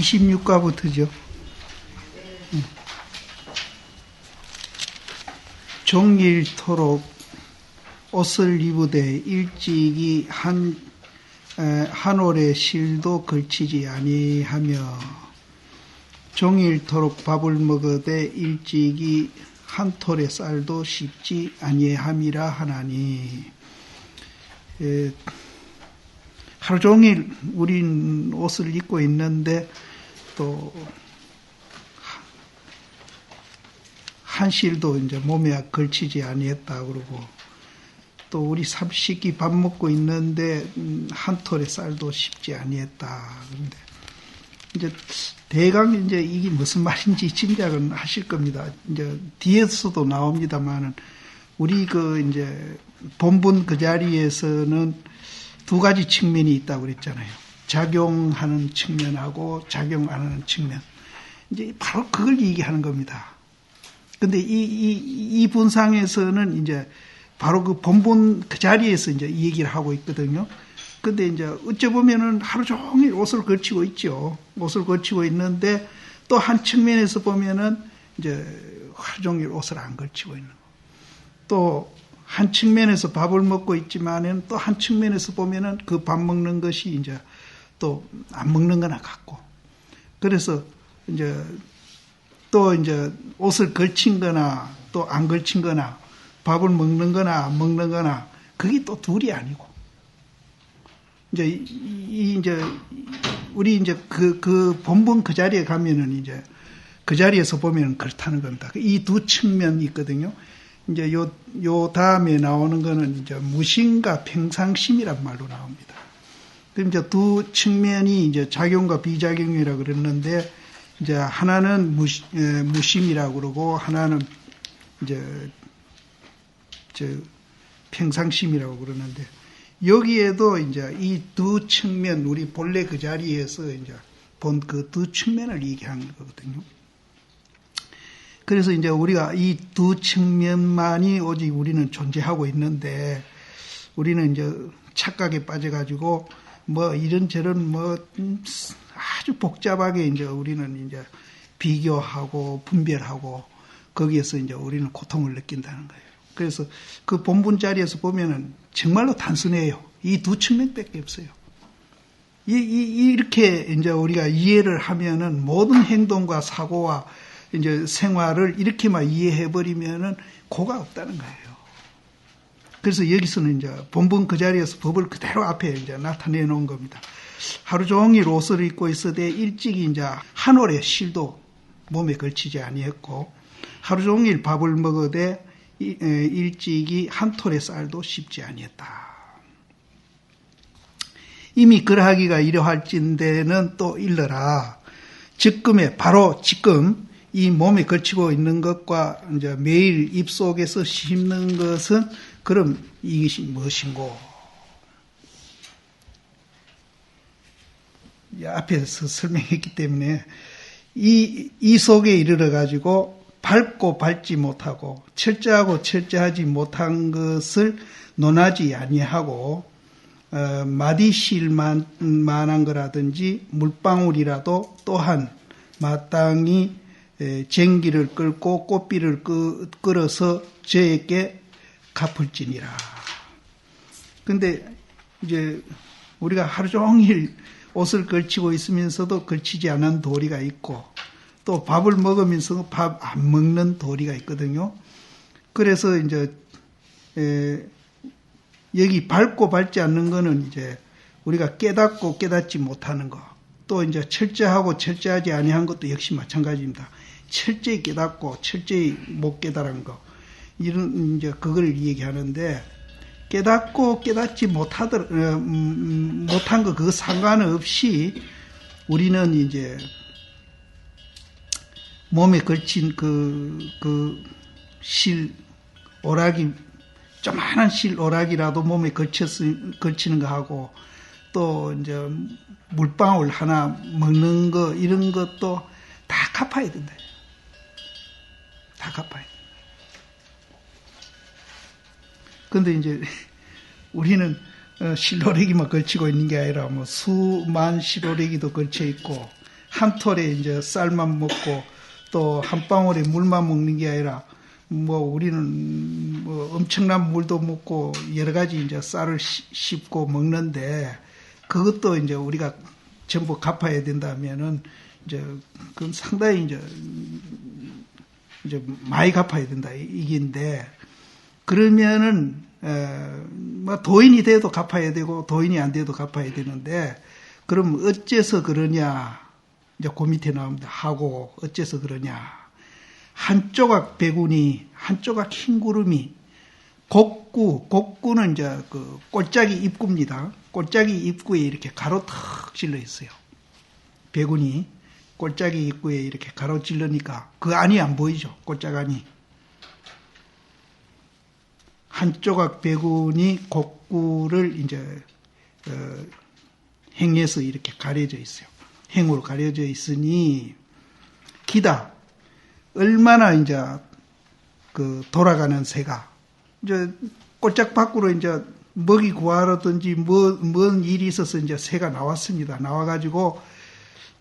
26가부터죠. 종일토록 옷을 입으되 일찍이 한 올의 실도 걸치지 아니하며 종일토록 밥을 먹으되 일찍이 한 톨의 쌀도 씹지 아니함이라 하나니. 하루 종일 우린 옷을 입고 있는데 또 한 실도 이제 몸에 걸치지 아니했다 그러고, 또 우리 삼식이 밥 먹고 있는데 한 톨의 쌀도 씹지 아니했다. 그런데 이제 대강 이제 이게 무슨 말인지 짐작은 하실 겁니다. 이제 뒤에서도 나옵니다만은 우리 이제 본분 그 자리에서는 두 가지 측면이 있다고 그랬잖아요. 작용하는 측면하고 작용 안 하는 측면. 이제 바로 그걸 얘기하는 겁니다. 근데 이 분상에서는 이제 바로 그 본분 그 자리에서 이제 이 얘기를 하고 있거든요. 근데 이제 어찌 보면은 하루 종일 옷을 걸치고 있죠. 옷을 걸치고 있는데 또 한 측면에서 보면은 이제 하루 종일 옷을 안 걸치고 있는 거. 또 한 측면에서 밥을 먹고 있지만은 또 한 측면에서 보면은 그 밥 먹는 것이 이제 또 안 먹는 거나 같고. 그래서 이제 또 이제 옷을 걸친 거나 또 안 걸친 거나 밥을 먹는 거나 안 먹는 거나 그게 또 둘이 아니고. 이제 우리 이제 그 본분 그 자리에 가면은 이제 그 자리에서 보면 그렇다는 겁니다. 이 두 측면이 있거든요. 이제 요 다음에 나오는 거는 이제 무심과 평상심이란 말로 나옵니다. 그럼 이제 두 측면이 이제 작용과 비작용이라고 그랬는데, 이제 하나는 무심이라고 그러고 하나는 이제 평상심이라고 그러는데, 여기에도 이제 이 두 측면, 우리 본래 그 자리에서 이제 본 그 두 측면을 얘기하는 거거든요. 그래서 이제 우리가 이 두 측면만이 오직 우리는 존재하고 있는데, 우리는 이제 착각에 빠져가지고 뭐 이런저런 아주 복잡하게 이제 우리는 이제 비교하고 분별하고 거기에서 이제 우리는 고통을 느낀다는 거예요. 그래서 그 본분 자리에서 보면은 정말로 단순해요. 이 두 측면밖에 없어요. 이렇게 이제 우리가 이해를 하면은 모든 행동과 사고와 이제 생활을 이렇게만 이해해버리면은 고가 없다는 거예요. 그래서 여기서는 이제 본분 그 자리에서 법을 그대로 앞에 이제 나타내 놓은 겁니다. 하루 종일 옷을 입고 있어대 일찍이 이제 한 올의 실도 몸에 걸치지 아니했고, 하루 종일 밥을 먹어대 일찍이 한 톨의 쌀도 씹지 아니했다. 이미 그러하기가 이러할진대는 또 일러라. 지금에 바로 지금 이 몸에 걸치고 있는 것과 이제 매일 입속에서 씹는 것은 그럼 이것이 무엇인고? 앞에서 설명했기 때문에 이 속에 이르러 가지고 밟고 밟지 못하고 철저하고 철저하지 못한 것을 논하지 아니하고 마디실만한 거라든지 물방울이라도 또한 마땅히 쟁기를 끌고 꽃비를 끌어서 저에게 갚을지니라. 근데 이제 우리가 하루 종일 옷을 걸치고 있으면서도 걸치지 않은 도리가 있고, 또 밥을 먹으면서 밥 안 먹는 도리가 있거든요. 그래서 이제 여기 밟고 밟지 않는 거는 이제 우리가 깨닫고 깨닫지 못하는 거, 또 이제 철저하고 철저하지 아니한 것도 역시 마찬가지입니다. 철저히 깨닫고 철저히 못 깨달은 거, 이런 이제 그걸 얘기하는데, 깨닫고 깨닫지 못한 거 그거 상관없이 우리는 이제 몸에 걸친 실 오락이, 조그마한 실 오락이라도 몸에 걸치는 거 하고, 또 이제 물방울 하나 먹는 거, 이런 것도 다 갚아야 된다. 다 갚아야 돼. 근데 이제 우리는 실오래기만 걸치고 있는 게 아니라 뭐 수만 실오래기도 걸쳐 있고 한 톨에 이제 쌀만 먹고 또 한 방울에 물만 먹는 게 아니라 뭐 우리는 뭐 엄청난 물도 먹고 여러 가지 이제 쌀을 씹고 먹는데 그것도 이제 우리가 전부 갚아야 된다면은 이제 그건 상당히 이제 많이 갚아야 된다 이긴데 그러면은 뭐 도인이 돼도 갚아야 되고 도인이 안 돼도 갚아야 되는데 그럼 어째서 그러냐 이제 그 밑에 나옵니다. 하고 어째서 그러냐 한 조각 배군이 한 조각 흰 구름이 곡구는 이제 그 꼴짝이 입구입니다. 꼴짝이 입구에 이렇게 가로 턱 질러 있어요. 배군이 꼴짝이 입구에 이렇게 가로 찔러니까 그 안이 안 보이죠. 꼴짝 안이. 한 조각 배군이 곡구를 이제 행에서 이렇게 가려져 있어요. 행으로 가려져 있으니 기다 얼마나 이제 그 돌아가는 새가 이제 꼴짝 밖으로 이제 먹이 구하라든지 뭔 일이 있어서 이제 새가 나왔습니다. 나와가지고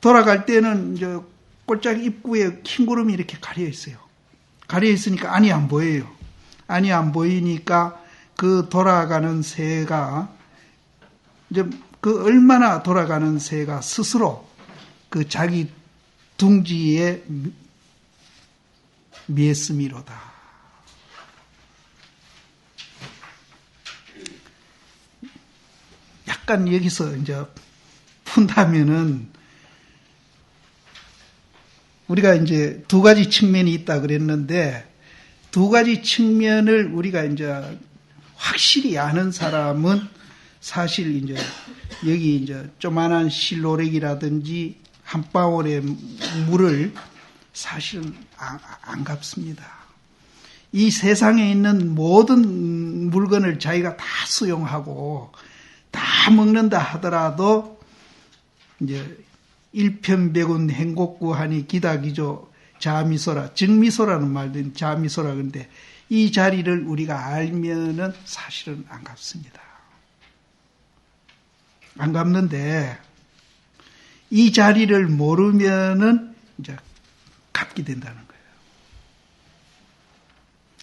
돌아갈 때는 이제 꼴짝 입구에 흰 구름이 이렇게 가려 있어요. 가려 있으니까 안이 안 보여요. 안이 안 보이니까 그 돌아가는 새가 이제 그 얼마나 돌아가는 새가 스스로 그 자기 둥지에 미했음이로다. 약간 여기서 이제 푼다면은 우리가 이제 두 가지 측면이 있다 그랬는데 두 가지 측면을 우리가 이제 확실히 아는 사람은 사실 이제 여기 이제 조만한 실로렉이라든지 한 방울의 물을 사실은 안 갚습니다. 이 세상에 있는 모든 물건을 자기가 다 수용하고 다 먹는다 하더라도 이제 일편백운 행곡구하니 기다기조 자미소라 증미소라는 말도 자미소라 그런데 이 자리를 우리가 알면은 사실은 안 갚습니다. 안 갚는데 이 자리를 모르면은 이제 갚게 된다는 거예요.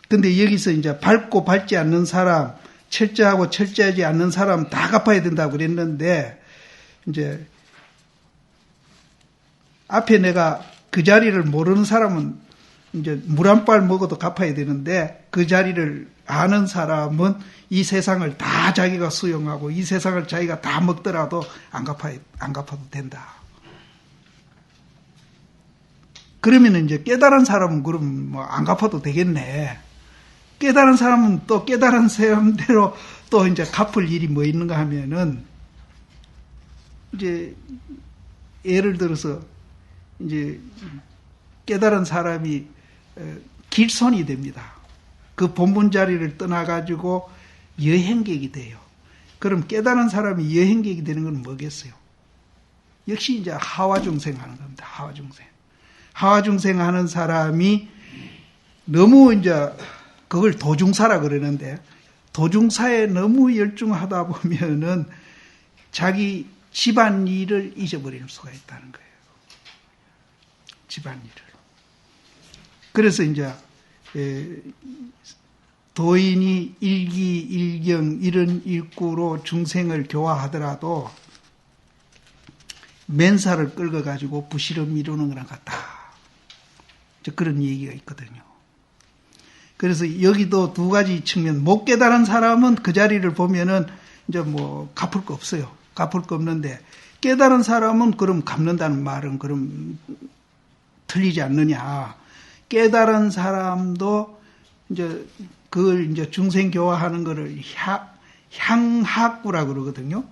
근데 여기서 이제 밟고 밟지 않는 사람, 철저하고 철저하지 않는 사람 다 갚아야 된다고 그랬는데 이제 앞에 내가 그 자리를 모르는 사람은 이제 물 한 발 먹어도 갚아야 되는데 그 자리를 아는 사람은 이 세상을 다 자기가 수용하고 이 세상을 자기가 다 먹더라도 안 갚아도 된다. 그러면 이제 깨달은 사람은 그럼 뭐 안 갚아도 되겠네. 깨달은 사람은 또 깨달은 사람대로 또 이제 갚을 일이 뭐 있는가 하면은 이제 예를 들어서 이제 깨달은 사람이 길손이 됩니다. 그 본분 자리를 떠나가지고 여행객이 돼요. 그럼 깨달은 사람이 여행객이 되는 건 뭐겠어요? 역시 이제 하와중생 하는 겁니다. 하와중생. 하와중생 하는 사람이 너무 이제 그걸 도중사라 그러는데 도중사에 너무 열중하다 보면은 자기 집안 일을 잊어버릴 수가 있다는 거예요. 집안 일을. 그래서 이제 도인이 일기, 일경 이런 일구로 중생을 교화하더라도 맨살을 끌어가지고 부실을 이루는 거랑 같다. 그런 얘기가 있거든요. 그래서 여기도 두 가지 측면, 못 깨달은 사람은 그 자리를 보면은 이제 뭐 갚을 거 없어요. 갚을 거 없는데 깨달은 사람은 그럼 갚는다는 말은 그럼 틀리지 않느냐. 깨달은 사람도 이제 그걸 이제 중생 교화하는 거를 향하구라 그러거든요.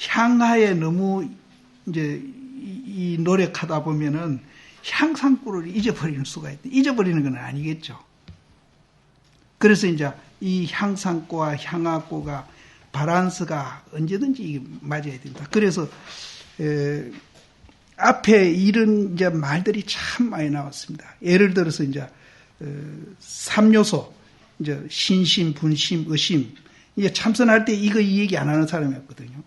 향하에 너무 이제 이 노력하다 보면은 향상구를 잊어버리는 수가 있다. 잊어버리는 건 아니겠죠. 그래서 이제 이 향상구와 향하구가 바란스가 언제든지 맞아야 된다. 그래서 앞에 이런 이제 말들이 참 많이 나왔습니다. 예를 들어서 이제 3요소 이제 신심, 분심, 의심 이게 참선할 때 이거 이 얘기 안 하는 사람이 없거든요.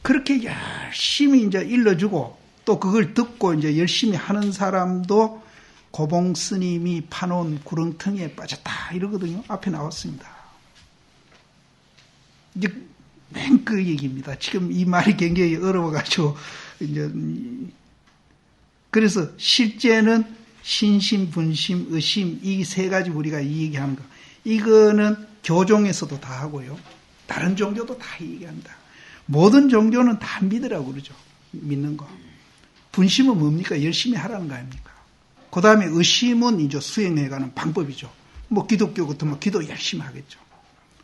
그렇게 열심히 이제 일러주고 또 그걸 듣고 이제 열심히 하는 사람도 고봉 스님이 파놓은 구렁텅이에 빠졌다 이러거든요. 앞에 나왔습니다. 이제 맨 그 얘기입니다. 지금 이 말이 굉장히 어려워가지고 이제 그래서 실제는 신심, 분심, 의심 이 세 가지 우리가 이 얘기하는 거. 이거는 교종에서도 다 하고요. 다른 종교도 다 얘기합니다. 모든 종교는 다 믿으라고 그러죠. 믿는 거. 분심은 뭡니까? 열심히 하라는 거 아닙니까? 그 다음에 의심은 이제 수행해가는 방법이죠. 뭐 기독교 같으면 기도 열심히 하겠죠.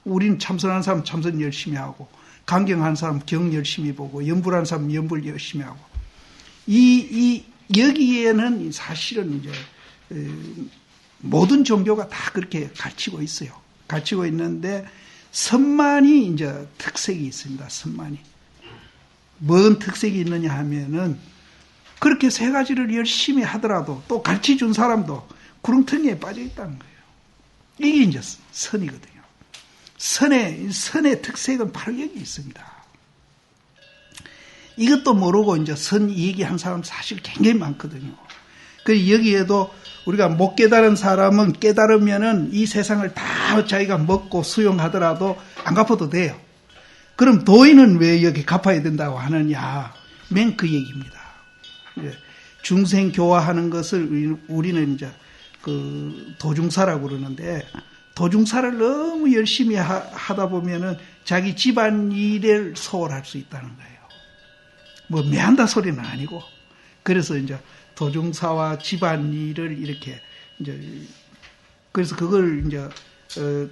우리는 참선하는 사람 참선 열심히 하고, 강경하는 사람 경 열심히 보고, 염불하는 사람 염불 열심히 하고. 여기에는 사실은 이제, 모든 종교가 다 그렇게 가르치고 있어요. 가르치고 있는데, 선만이 이제 특색이 있습니다. 선만이. 뭔 특색이 있느냐 하면은, 그렇게 세 가지를 열심히 하더라도 또 가르쳐 준 사람도 구렁텅이에 빠져 있다는 거예요. 이게 이제 선이거든요. 선의 특색은 바로 여기 있습니다. 이것도 모르고 이제 선 얘기한 사람 사실 굉장히 많거든요. 그래서 여기에도 우리가 못 깨달은 사람은 깨달으면은 이 세상을 다 자기가 먹고 수용하더라도 안 갚아도 돼요. 그럼 도인은 왜 여기 갚아야 된다고 하느냐? 맨 그 얘기입니다. 중생 교화하는 것을 우리는 이제 그 도중사라고 그러는데, 도중사를 너무 열심히 하다 보면은 자기 집안 일을 소홀할 수 있다는 거예요. 뭐 매한다 소리는 아니고. 그래서 이제 도중사와 집안 일을 이렇게 이제, 그래서 그걸 이제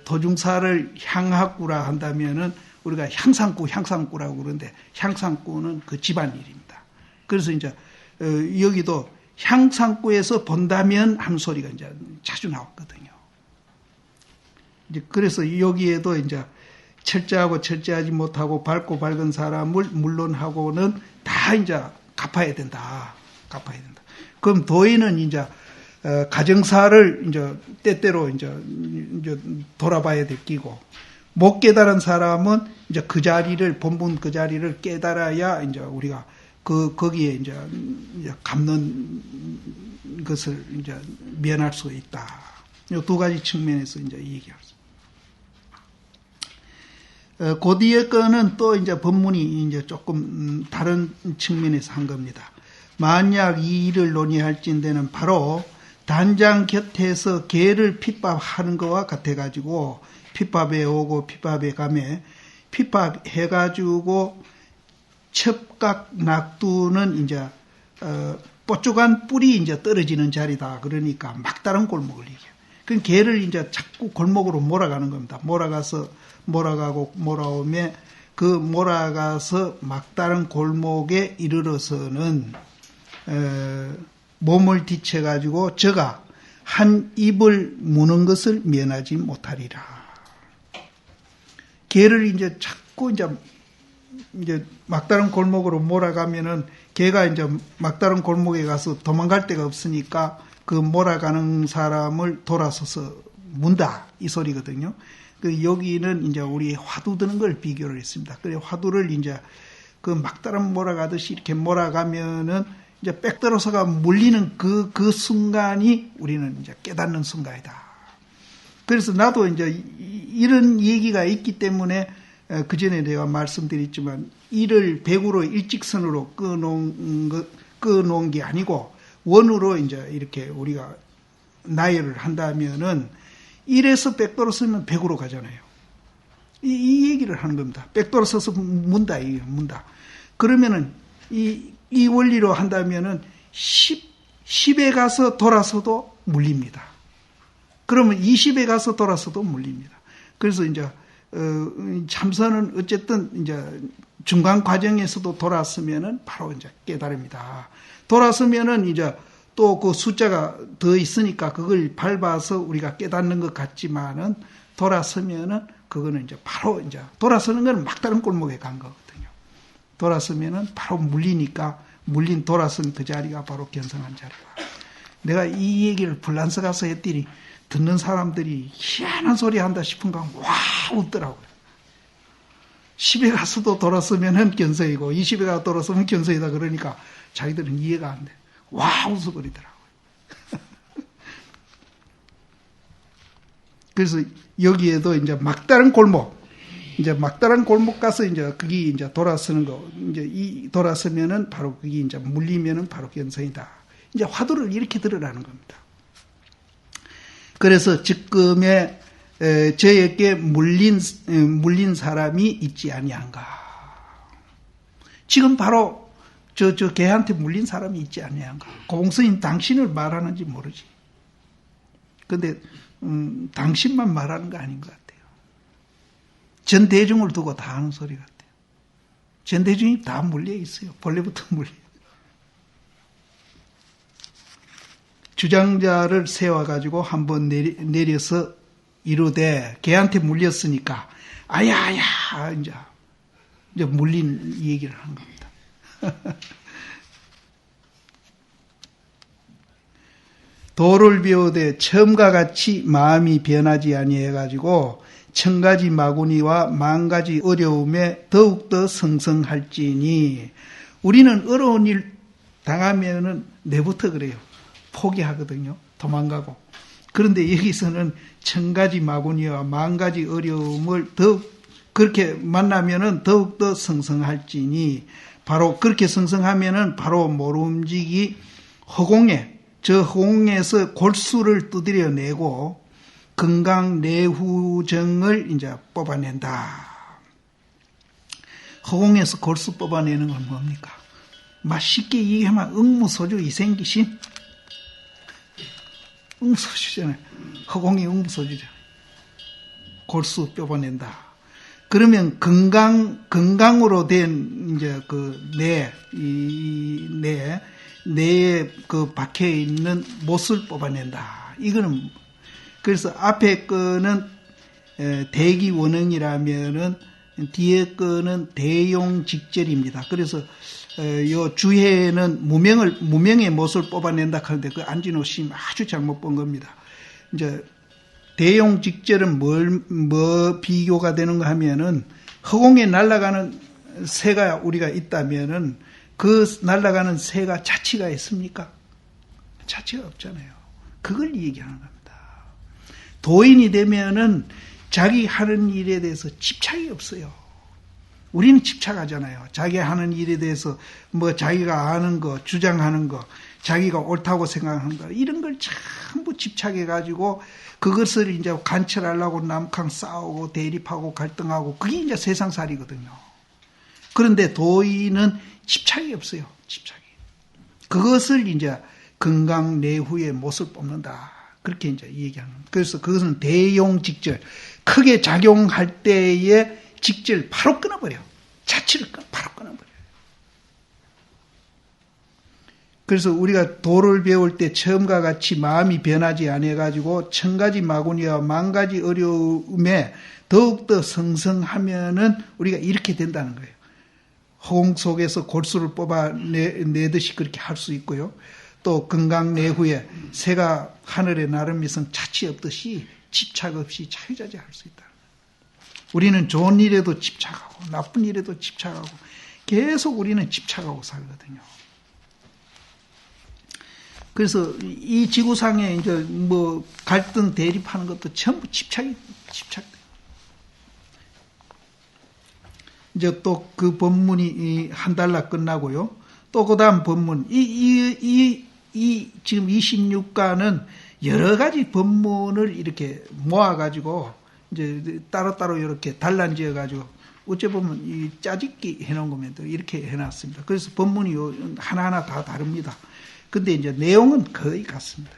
도중사를 향학구라 한다면은 우리가 향상구라고 그러는데, 향상구는 그 집안 일입니다. 그래서 이제 여기도 향상구에서 본다면 하는 소리가 이제 자주 나왔거든요. 이제 그래서 여기에도 이제 철저하고 철저하지 못하고 밝고 밝은 사람을 물론하고는 다 이제 갚아야 된다. 그럼 도인은 이제 가정사를 이제 때때로 이제 돌아봐야 될 끼고, 못 깨달은 사람은 이제 그 자리를, 본분 그 자리를 깨달아야 이제 우리가 거기에 이제 갚는 것을 이제 면할 수 있다. 이 두 가지 측면에서 이제 얘기합니다. 그 뒤에 거는 또 이제 법문이 이제 조금 다른 측면에서 한 겁니다. 만약 이 일을 논의할진대는 바로 단장 곁에서 개를 핍박하는 것과 같아가지고, 핍박에 오고 핍박에 가매, 핍박해가지고 첩각 낙두는 이제 뽀쪽한 뿔이 이제 떨어지는 자리다. 그러니까 막다른 골목을 얘기해요. 그 개를 이제 자꾸 골목으로 몰아가는 겁니다. 몰아가고 몰아오며 그 몰아가서 막다른 골목에 이르러서는 몸을 뒤쳐가지고 저가 한 입을 무는 것을 면하지 못하리라. 개를 이제 자꾸 이제 막다른 골목으로 몰아가면은 개가 이제 막다른 골목에 가서 도망갈 데가 없으니까 그 몰아가는 사람을 돌아서서 문다 이 소리거든요. 그 여기는 이제 우리 화두 드는 걸 비교를 했습니다. 그래 화두를 이제 그 막다른 몰아가듯이 이렇게 몰아가면은 이제 빽들어서가 물리는 그 순간이 우리는 이제 깨닫는 순간이다. 그래서 나도 이제 이런 얘기가 있기 때문에 그 전에 내가 말씀드렸지만 이를 백으로 일직선으로 끊어놓은 게 아니고 원으로 이제 이렇게 우리가 나열을 한다면은 1에서 빽돌아 서면 100으로 가잖아요. 이 얘기를 하는 겁니다. 빽돌아 서서 문다. 그러면은 이 원리로 한다면은 10에 가서 돌아서도 물립니다. 그러면 20에 가서 돌아서도 물립니다. 그래서 이제 참선은 어쨌든 이제 중간 과정에서도 돌았으면은 바로 이제 깨달음이다. 돌았으면은 이제 또 그 숫자가 더 있으니까 그걸 밟아서 우리가 깨닫는 것 같지만은 돌았으면은 그거는 이제 바로 이제 돌아서는 건 막다른 골목에 간 거거든요. 돌았으면은 바로 물리니까 물린 돌아선 그 자리가 바로 견성한 자리다. 내가 이 얘기를 불란서 가서 했더니 듣는 사람들이 희한한 소리 한다 싶은가 와 웃더라고요. 10에 가서도 돌았으면은 견성이고 20에 가서 돌았으면 견성이다 그러니까 자기들은 이해가 안 돼. 와 웃어버리더라고요. 그래서 여기에도 이제 막다른 골목 가서 이제 그게 이제 돌아서는 거, 이제 이 돌아서면은 바로 그게 이제 물리면은 바로 견성이다. 이제 화두를 이렇게 들으라는 겁니다. 그래서 지금의 저에게 물린 사람이 있지 아니한가. 지금 바로 저 걔한테 물린 사람이 있지 아니한가. 고봉스님 당신을 말하는지 모르지. 근데 당신만 말하는 거 아닌 것 같아요. 전 대중을 두고 다 하는 소리 같아요. 전 대중이 다 물려 있어요. 본래부터 물려. 주장자를 세워가지고 한번 내려서 이르되 걔한테 물렸으니까 아야야 이제 물린 얘기를 하는 겁니다. 도를 배우되 처음과 같이 마음이 변하지 아니해가지고 천가지 마구니와 만가지 어려움에 더욱더 성성할지니 우리는 어려운 일 당하면은 내부터 그래요. 포기하거든요. 도망가고. 그런데 여기서는 천가지 마구니와 만가지 어려움을 더욱 그렇게 만나면은 더욱더 성성할지니 바로 그렇게 성성하면은 바로 모름지기 허공에 저 허공에서 골수를 두드려내고 건강 내후정을 이제 뽑아낸다. 허공에서 골수 뽑아내는 건 뭡니까? 쉽게 얘기하면 응무소주 이생기신 응소주잖아요. 허공이 응소주잖아요. 골수 뽑아낸다. 그러면 건강으로 된 이제 뇌에 그 박혀 있는 못을 뽑아낸다. 이거는 그래서 앞에 거는 대기원흥이라면은 뒤에 거는 대용직절입니다. 그래서 요 주해에는 무명의 못을 뽑아낸다 하는데 그 안진호 씨 아주 잘못 본 겁니다. 이제 대용직절은 뭐 비교가 되는가 하면은 허공에 날아가는 새가 우리가 있다면은 그 날아가는 새가 자치가 있습니까? 자치가 없잖아요. 그걸 얘기하는 겁니다. 도인이 되면은 자기 하는 일에 대해서 집착이 없어요. 우리는 집착하잖아요. 자기 하는 일에 대해서 뭐 자기가 아는 거, 주장하는 거, 자기가 옳다고 생각하는 거 이런 걸 전부 집착해가지고 그것을 이제 관철하려고 남캉 싸우고 대립하고 갈등하고 그게 이제 세상살이거든요. 그런데 도인은 집착이 없어요. 집착이. 그것을 이제 건강 내후의 못을 뽑는다. 그렇게 이제 얘기하는 겁니다. 그래서 그것은 대용직절. 크게 작용할 때의 직절 바로 끊어버려. 자취를 바로 끊어버려. 그래서 우리가 도를 배울 때 처음과 같이 마음이 변하지 않아가지고 천가지 마구니와 만가지 어려움에 더욱더 성성하면은 우리가 이렇게 된다는 거예요. 허공 속에서 골수를 뽑아내듯이 그렇게 할 수 있고요. 또 건강 내후에 새가 하늘에 나르면서 자취 없듯이 집착 없이 자유자재할 수 있다. 우리는 좋은 일에도 집착하고 나쁜 일에도 집착하고 계속 우리는 집착하고 살거든요. 그래서 이 지구상에 이제 뭐 갈등 대립하는 것도 전부 집착돼요. 이제 또 그 법문이 한 달날 끝나고요. 또 그 다음 법문, 지금 26가는 여러 가지 법문을 이렇게 모아가지고 이제 따로따로 이렇게 단란지어가지고 어째 보면 이 짜집기 해놓은 거면 또 이렇게 해놨습니다. 그래서 법문이 하나하나 다 다릅니다. 근데 이제 내용은 거의 같습니다.